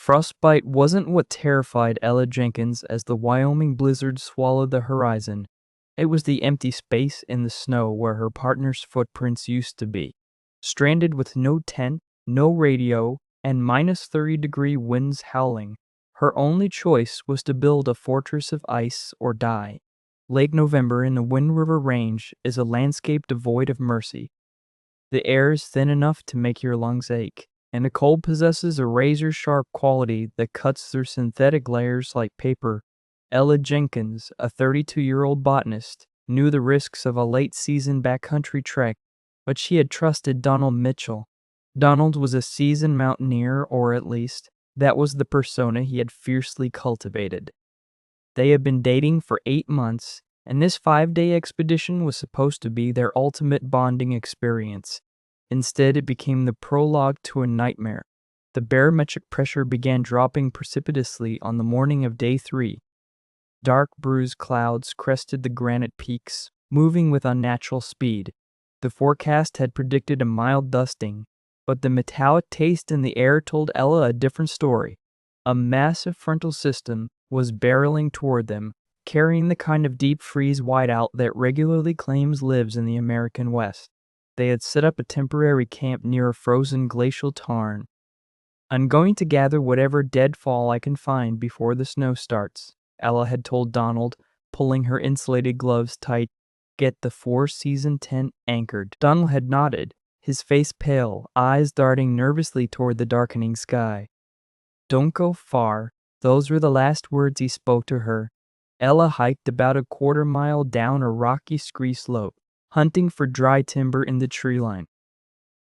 Frostbite wasn't what terrified Ella Jenkins as the Wyoming blizzard swallowed the horizon. It was the empty space in the snow where her partner's footprints used to be. Stranded with no tent, no radio, and -30-degree winds howling, her only choice was to build a fortress of ice or die. Late November in the Wind River Range is a landscape devoid of mercy. The air is thin enough to make your lungs ache, and the cold possesses a razor-sharp quality that cuts through synthetic layers like paper. Ella Jenkins, a 32-year-old botanist, knew the risks of a late-season backcountry trek, but she had trusted Donald Mitchell. Donald was a seasoned mountaineer, or at least, that was the persona he had fiercely cultivated. They had been dating for 8 months, and this 5-day expedition was supposed to be their ultimate bonding experience. Instead, it became the prologue to a nightmare. The barometric pressure began dropping precipitously on the morning of day 3. Dark, bruised clouds crested the granite peaks, moving with unnatural speed. The forecast had predicted a mild dusting, but the metallic taste in the air told Ella a different story. A massive frontal system was barreling toward them, carrying the kind of deep freeze whiteout that regularly claims lives in the American West. They had set up a temporary camp near a frozen glacial tarn. "I'm going to gather whatever deadfall I can find before the snow starts," Ella had told Donald, pulling her insulated gloves tight. "Get the four-season tent anchored." Donald had nodded, his face pale, eyes darting nervously toward the darkening sky. "Don't go far." Those were the last words he spoke to her. Ella hiked about a quarter-mile down a rocky scree slope, hunting for dry timber in the tree line.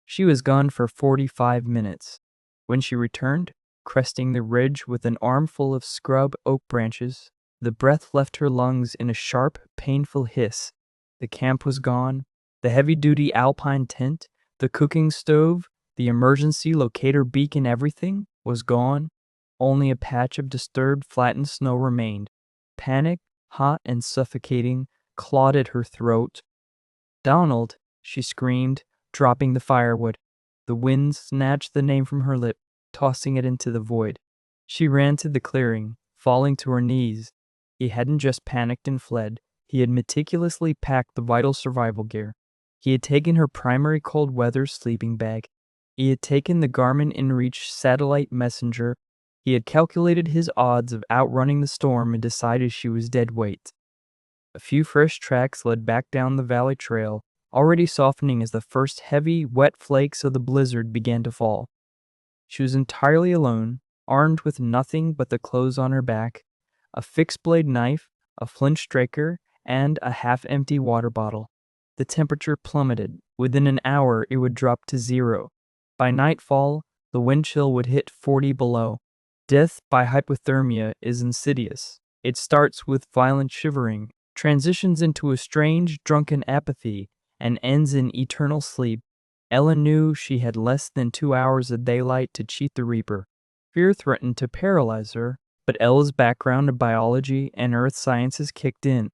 She was gone for 45 minutes. When she returned, cresting the ridge with an armful of scrub oak branches, the breath left her lungs in a sharp, painful hiss. The camp was gone. The heavy-duty alpine tent, the cooking stove, the emergency locator beacon, everything was gone. Only a patch of disturbed, flattened snow remained. Panic, hot and suffocating, clawed at her throat. "Donald!" she screamed, dropping the firewood. The wind snatched the name from her lip, tossing it into the void. She ran to the clearing, falling to her knees. He hadn't just panicked and fled. He had meticulously packed the vital survival gear. He had taken her primary cold weather sleeping bag. He had taken the Garmin InReach satellite messenger. He had calculated his odds of outrunning the storm and decided she was dead weight. A few fresh tracks led back down the valley trail, already softening as the first heavy, wet flakes of the blizzard began to fall. She was entirely alone, armed with nothing but the clothes on her back, a fixed-blade knife, a flint striker, and a half-empty water bottle. The temperature plummeted. Within an hour, it would drop to 0. By nightfall, the wind chill would hit 40 below. Death by hypothermia is insidious. It starts with violent shivering, transitions into a strange, drunken apathy, and ends in eternal sleep. Ella knew she had less than 2 hours of daylight to cheat the Reaper. Fear threatened to paralyze her, but Ella's background in biology and earth sciences kicked in.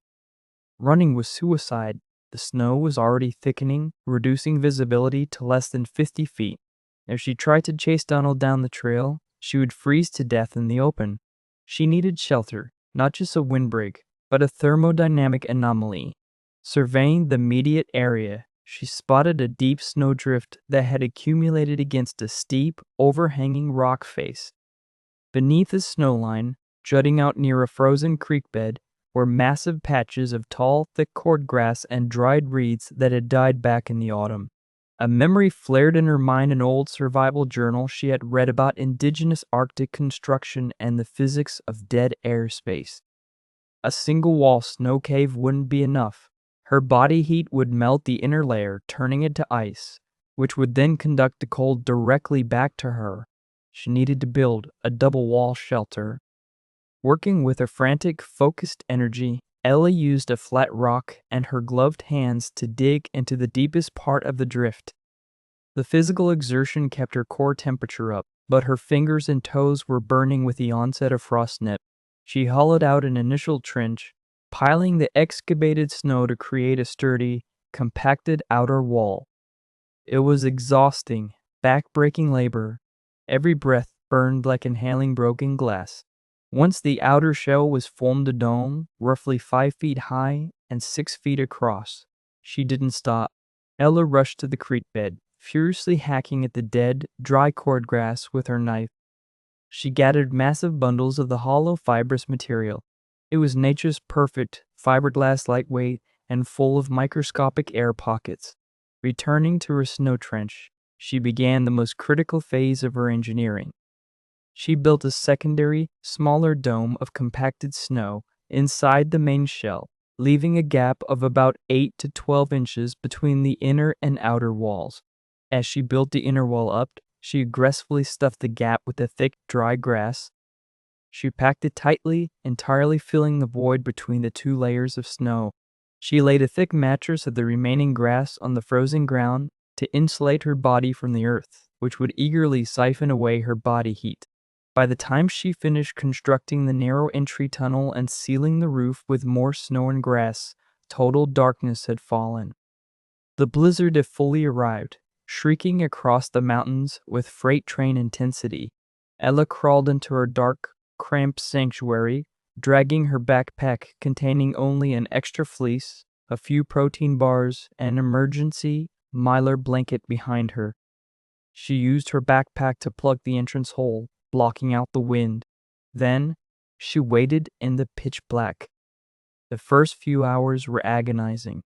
Running was suicide. The snow was already thickening, reducing visibility to less than 50 feet. If she tried to chase Donald down the trail, she would freeze to death in the open. She needed shelter, not just a windbreak, but a thermodynamic anomaly. Surveying the immediate area, she spotted a deep snowdrift that had accumulated against a steep, overhanging rock face. Beneath the snowline, jutting out near a frozen creek bed, were massive patches of tall, thick cordgrass and dried reeds that had died back in the autumn. A memory flared in her mind, an old survival journal she had read about indigenous Arctic construction and the physics of dead airspace. A single wall snow cave wouldn't be enough. Her body heat would melt the inner layer, turning it to ice, which would then conduct the cold directly back to her. She needed to build a double wall shelter. Working with a frantic, focused energy, Ella used a flat rock and her gloved hands to dig into the deepest part of the drift. The physical exertion kept her core temperature up, but her fingers and toes were burning with the onset of frostnip. She hollowed out an initial trench, piling the excavated snow to create a sturdy, compacted outer wall. It was exhausting, back-breaking labor. Every breath burned like inhaling broken glass. Once the outer shell was formed a dome, roughly 5 feet high and 6 feet across, she didn't stop. Ella rushed to the creek bed, furiously hacking at the dead, dry cordgrass with her knife. She gathered massive bundles of the hollow fibrous material. It was nature's perfect, fiberglass lightweight and full of microscopic air pockets. Returning to her snow trench, she began the most critical phase of her engineering. She built a secondary, smaller dome of compacted snow inside the main shell, leaving a gap of about 8 to 12 inches between the inner and outer walls. As she built the inner wall up, she aggressively stuffed the gap with the thick, dry grass. She packed it tightly, entirely filling the void between the 2 layers of snow. She laid a thick mattress of the remaining grass on the frozen ground to insulate her body from the earth, which would eagerly siphon away her body heat. By the time she finished constructing the narrow entry tunnel and sealing the roof with more snow and grass, total darkness had fallen. The blizzard had fully arrived, shrieking across the mountains with freight train intensity. Ella crawled into her dark, cramped sanctuary, dragging her backpack containing only an extra fleece, a few protein bars, and an emergency mylar blanket behind her. She used her backpack to plug the entrance hole, blocking out the wind. Then, she waited in the pitch black. The first few hours were agonizing.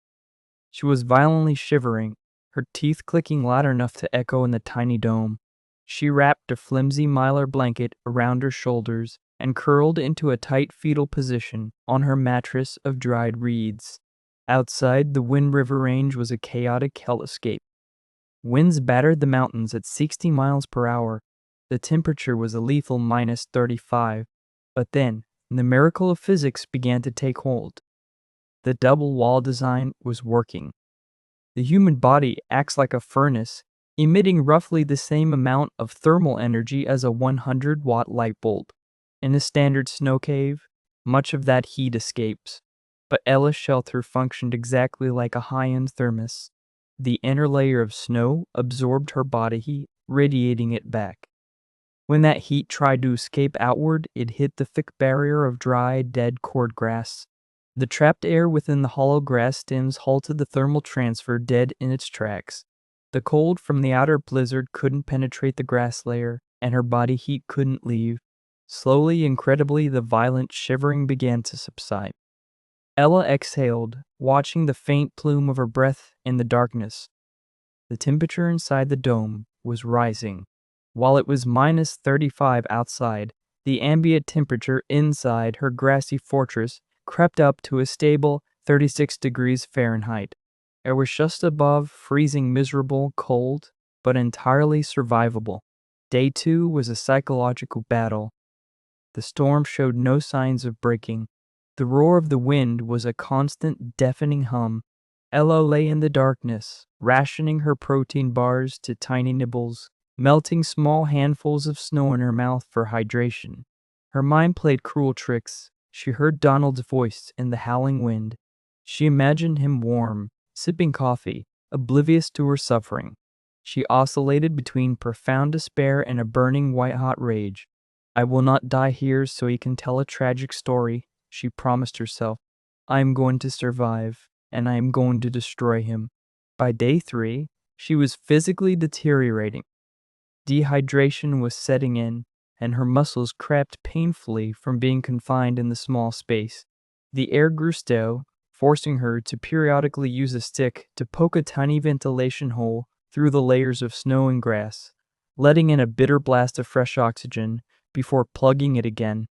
She was violently shivering, her teeth clicking loud enough to echo in the tiny dome. She wrapped a flimsy mylar blanket around her shoulders and curled into a tight fetal position on her mattress of dried reeds. Outside, the Wind River Range was a chaotic hellscape. Winds battered the mountains at 60 miles per hour. The temperature was a lethal minus 35. But then, the miracle of physics began to take hold. The double wall design was working. The human body acts like a furnace, emitting roughly the same amount of thermal energy as a 100-watt light bulb. In a standard snow cave, much of that heat escapes, but Ella's shelter functioned exactly like a high-end thermos. The inner layer of snow absorbed her body heat, radiating it back. When that heat tried to escape outward, it hit the thick barrier of dry, dead cordgrass. The trapped air within the hollow grass stems halted the thermal transfer dead in its tracks. The cold from the outer blizzard couldn't penetrate the grass layer, and her body heat couldn't leave. Slowly, incredibly, the violent shivering began to subside. Ella exhaled, watching the faint plume of her breath in the darkness. The temperature inside the dome was rising. While it was minus 35 outside, the ambient temperature inside her grassy fortress crept up to a stable 36 degrees Fahrenheit. It was just above freezing miserable, cold, but entirely survivable. Day 2 was a psychological battle. The storm showed no signs of breaking. The roar of the wind was a constant, deafening hum. Ella lay in the darkness, rationing her protein bars to tiny nibbles, melting small handfuls of snow in her mouth for hydration. Her mind played cruel tricks. She heard Donald's voice in the howling wind. She imagined him warm, sipping coffee, oblivious to her suffering. She oscillated between profound despair and a burning white-hot rage. "I will not die here so he can tell a tragic story," she promised herself. "I am going to survive, and I am going to destroy him." By day 3, she was physically deteriorating. Dehydration was setting in, and her muscles cramped painfully from being confined in the small space. The air grew stale, forcing her to periodically use a stick to poke a tiny ventilation hole through the layers of snow and grass, letting in a bitter blast of fresh oxygen before plugging it again.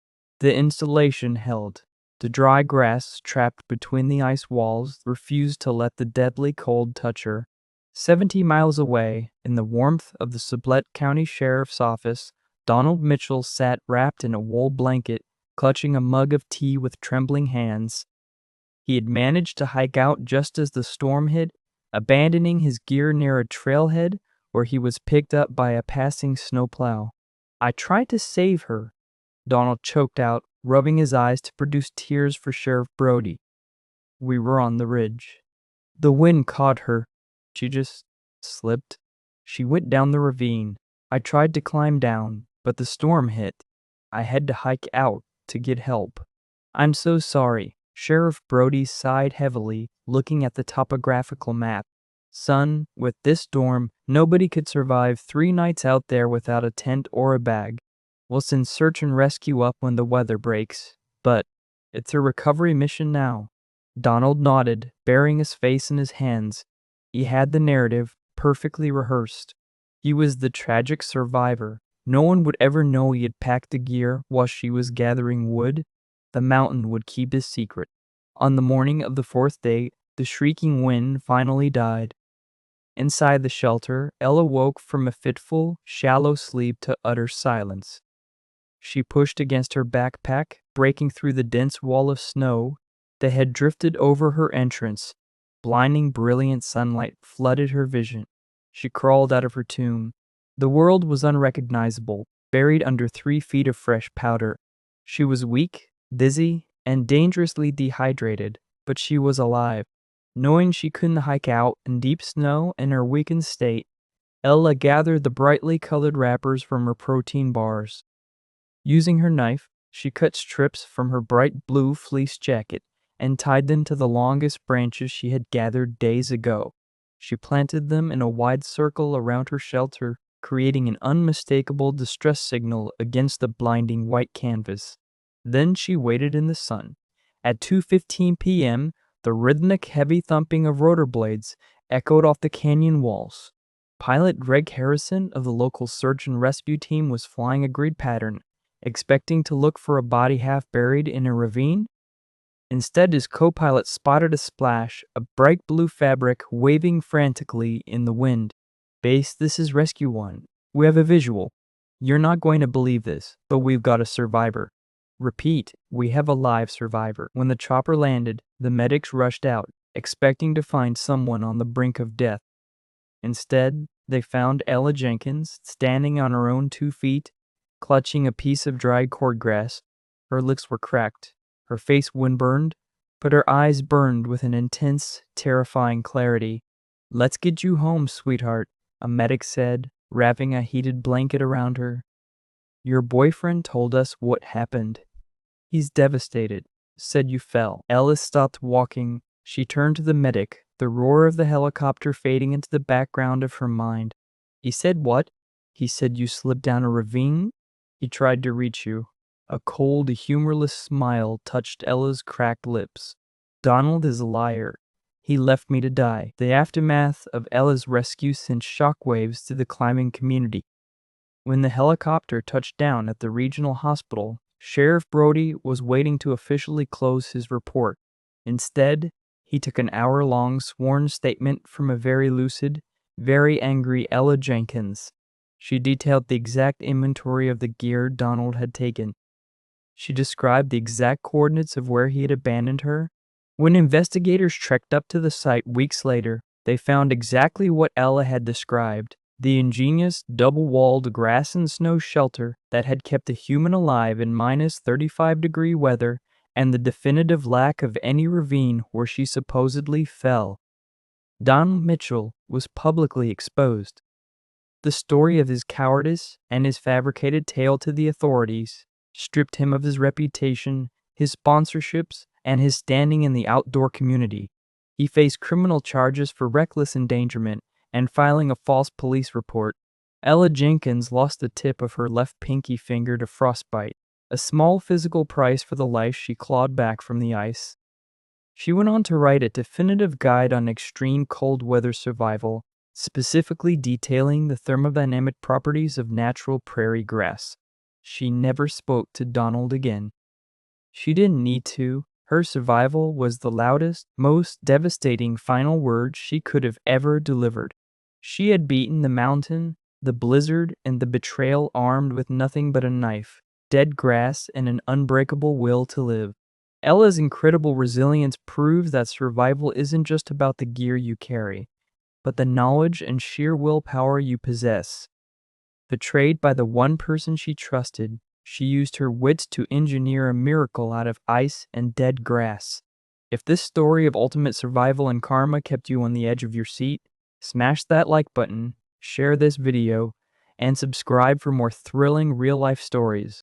The insulation held. The dry grass trapped between the ice walls refused to let the deadly cold touch her. 70 miles away, in the warmth of the Sublette County Sheriff's Office, Donald Mitchell sat wrapped in a wool blanket, clutching a mug of tea with trembling hands. He had managed to hike out just as the storm hit, abandoning his gear near a trailhead where he was picked up by a passing snowplow. "I tried to save her," Donald choked out, rubbing his eyes to produce tears for Sheriff Brody. "We were on the ridge. The wind caught her. She just slipped. She went down the ravine. I tried to climb down, but the storm hit. I had to hike out to get help. I'm so sorry. Sheriff Brody sighed heavily, looking at the topographical map. Son, with this storm, nobody could survive 3 nights out there without a tent or a bag. We'll send search and rescue up when the weather breaks, but it's a recovery mission now. Donald nodded, burying his face in his hands. He had the narrative perfectly rehearsed. He was the tragic survivor. No one would ever know he had packed the gear while she was gathering wood. The mountain would keep his secret. On the morning of the 4th day, the shrieking wind finally died. Inside the shelter, Ella woke from a fitful, shallow sleep to utter silence. She pushed against her backpack, breaking through the dense wall of snow that had drifted over her entrance. Blinding, brilliant sunlight flooded her vision. She crawled out of her tomb. The world was unrecognizable, buried under 3 feet of fresh powder. She was weak, dizzy, and dangerously dehydrated, but she was alive. Knowing she couldn't hike out in deep snow in her weakened state, Ella gathered the brightly colored wrappers from her protein bars. Using her knife, she cut strips from her bright blue fleece jacket and tied them to the longest branches she had gathered days ago. She planted them in a wide circle around her shelter, creating an unmistakable distress signal against the blinding white canvas. Then she waited in the sun. At 2:15 p.m., the rhythmic, heavy thumping of rotor blades echoed off the canyon walls. Pilot Greg Harrison of the local search and rescue team was flying a grid pattern, expecting to look for a body half buried in a ravine. Instead, his co-pilot spotted a splash of bright blue fabric waving frantically in the wind. "Base, this is Rescue 1. We have a visual. You're not going to believe this, but we've got a survivor. Repeat, we have a live survivor." When the chopper landed, the medics rushed out, expecting to find someone on the brink of death. Instead, they found Ella Jenkins standing on her own 2 feet, clutching a piece of dried cordgrass. Her lips were cracked, her face windburned, but her eyes burned with an intense, terrifying clarity. "Let's get you home, sweetheart," a medic said, wrapping a heated blanket around her. "Your boyfriend told us what happened. He's devastated. Said you fell." Ella stopped walking. She turned to the medic, the roar of the helicopter fading into the background of her mind. "He said what?" "He said you slipped down a ravine. He tried to reach you." A cold, humorless smile touched Ella's cracked lips. "Donald is a liar. He left me to die." The aftermath of Ella's rescue sent shockwaves through the climbing community. When the helicopter touched down at the regional hospital, Sheriff Brody was waiting to officially close his report. Instead, he took an hour-long sworn statement from a very lucid, very angry Ella Jenkins. She detailed the exact inventory of the gear Donald had taken. She described the exact coordinates of where he had abandoned her. When investigators trekked up to the site weeks later, they found exactly what Ella had described: the ingenious, double-walled grass and snow shelter that had kept a human alive in minus 35-degree weather, and the definitive lack of any ravine where she supposedly fell. Donald Mitchell was publicly exposed. The story of his cowardice and his fabricated tale to the authorities stripped him of his reputation, his sponsorships, and his standing in the outdoor community. He faced criminal charges for reckless endangerment and filing a false police report. Ella Jenkins lost the tip of her left pinky finger to frostbite, a small physical price for the life she clawed back from the ice. She went on to write a definitive guide on extreme cold weather survival, specifically detailing the thermodynamic properties of natural prairie grass. She never spoke to Donald again. She didn't need to. Her survival was the loudest, most devastating final word she could have ever delivered. She had beaten the mountain, the blizzard, and the betrayal armed with nothing but a knife, dead grass, and an unbreakable will to live. Ella's incredible resilience proves that survival isn't just about the gear you carry, but the knowledge and sheer willpower you possess. Betrayed by the one person she trusted, she used her wits to engineer a miracle out of ice and dead grass. If this story of ultimate survival and karma kept you on the edge of your seat, smash that like button, share this video, and subscribe for more thrilling real life stories.